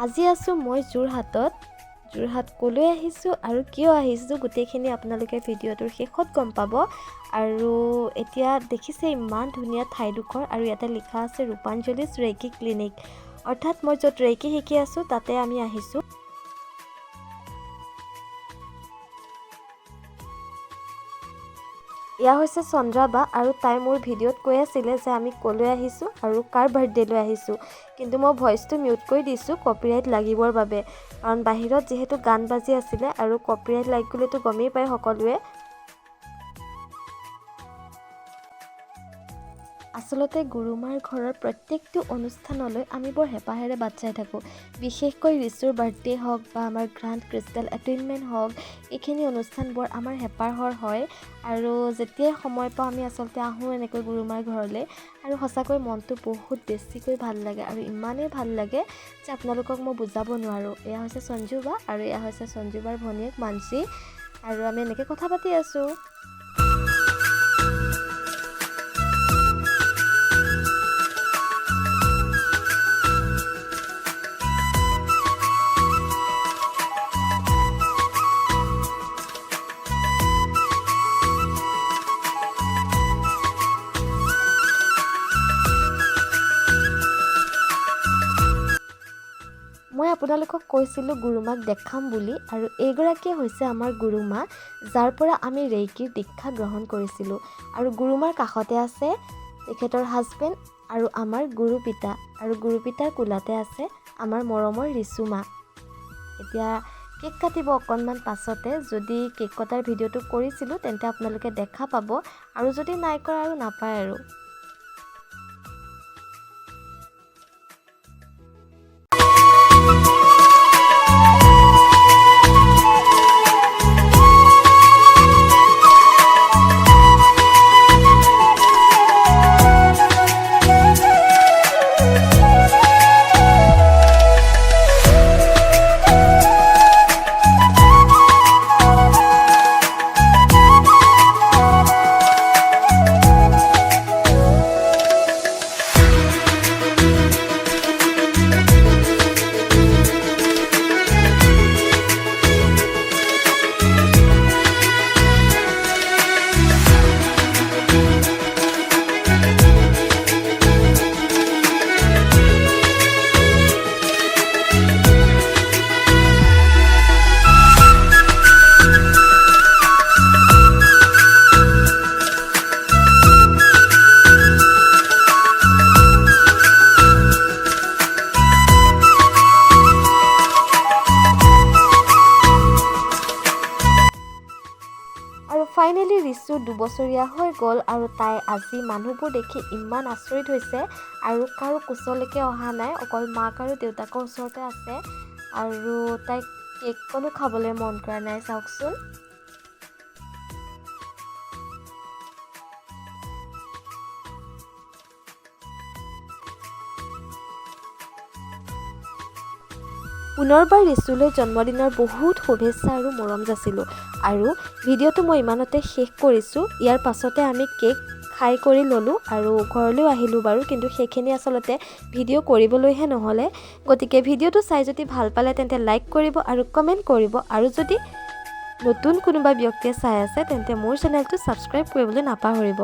আজি আছোঁ মই যোৰহাট কলৈ আহিছোঁ আৰু কিয় আহিছোঁ গোটেইখিনি আপোনালোকে ভিডিঅ'টোৰ শেষত গম পাব। আৰু এতিয়া দেখিছে ইমান ধুনীয়া ঠাইডোখৰ আৰু ইয়াতে লিখা আছে ৰূপাঞ্জলিছ ৰেইকি ক্লিনিক, অৰ্থাৎ মই য'ত ৰেইকি শিকি আছোঁ তাতে আমি আহিছোঁ। এয়া হৈছে চন্দ্ৰাবা আৰু তাই মোৰ ভিডিঅ'ত কৈ আছিলে যে আমি কলৈ আহিছোঁ আৰু কাৰ বাৰ্থডেলৈ আহিছোঁ, কিন্তু মই ভইচটো মিউট কৰি দিছোঁ কপিৰাইট লাগিবৰ বাবে, কাৰণ বাহিৰত যিহেতু গান বাজি আছিলে আৰু কপিৰাইট লাগ গ'লেতো গমেই পায় সকলোৱে। আচলতে গুৰুমাৰ ঘৰৰ প্ৰত্যেকটো অনুষ্ঠানলৈ আমি বৰ হেঁপাহেৰে বাট চাই থাকোঁ, বিশেষকৈ ৰিচুৰ বাৰ্থডে হওক বা আমাৰ গ্ৰাণ্ড ক্ৰিষ্টেল এটেইনমেণ্ট হওক, এইখিনি অনুষ্ঠানবোৰ আমাৰ হেঁপাহৰ হয়। আৰু যেতিয়াই সময় পাওঁ আমি আচলতে আহোঁ এনেকৈ গুৰুমাৰ ঘৰলৈ, আৰু সঁচাকৈ মনটো বহুত বেছিকৈ ভাল লাগে আৰু ইমানেই ভাল লাগে যে আপোনালোকক মই বুজাব নোৱাৰোঁ। এয়া হৈছে সঞ্জুবা আৰু এয়া হৈছে সঞ্জুবাৰ ভনীয়েক মানসী, আৰু আমি এনেকৈ কথা পাতি আছোঁ। মই আপোনালোকক কৈছিলোঁ গুৰুমাক দেখাম বুলি, আৰু এইগৰাকীয়ে হৈছে আমাৰ গুৰুমা, যাৰ পৰা আমি ৰেইকিৰ দীক্ষা গ্ৰহণ কৰিছিলোঁ। আৰু গুৰুমাৰ কাষতে আছে তেখেতৰ হাজবেণ্ড আৰু আমাৰ গুৰু পিতা, আৰু গুৰু পিতাৰ কোলাতে আছে আমাৰ মৰমৰ ৰিচু মা। এতিয়া কেক কাটিব অকণমান পাছতে, যদি কেক কটাৰ ভিডিঅ'টো কৰিছিলোঁ তেন্তে আপোনালোকে দেখা পাব, আৰু যদি নাই কৰা আৰু নাপায় আৰু। আৰু ফাইনেলি ৰিচু 2 বছৰীয়া হৈ গ'ল, আৰু তাই আজি মানুহবোৰ দেখি ইমান আচৰিত হৈছে, আৰু কাৰো কোচলৈকে অহা নাই, অকল মাক আৰু দেউতাকৰ ওচৰতে আছে, আৰু তাইক কেককণো খাবলৈ মন কৰা নাই, চাওকচোন। পুনৰবাৰ ৰিচুলৈ জন্মদিনৰ বহুত শুভেচ্ছা আৰু মৰম যাচিলোঁ, আৰু ভিডিঅ'টো মই ইমানতে শেষ কৰিছোঁ। ইয়াৰ পাছতে আমি কেক খাই কৰি ল'লোঁ আৰু ঘৰলৈও আহিলোঁ বাৰু, কিন্তু সেইখিনি আচলতে ভিডিঅ' কৰিবলৈহে নহ'লে। গতিকে ভিডিঅ'টো চাই যদি ভাল পালে তেন্তে লাইক কৰিব আৰু কমেণ্ট কৰিব, আৰু যদি নতুন কোনোবা ব্যক্তিয়ে চাই আছে তেন্তে মোৰ চেনেলটো ছাবস্ক্ৰাইব কৰিবলৈ নাপাহৰিব।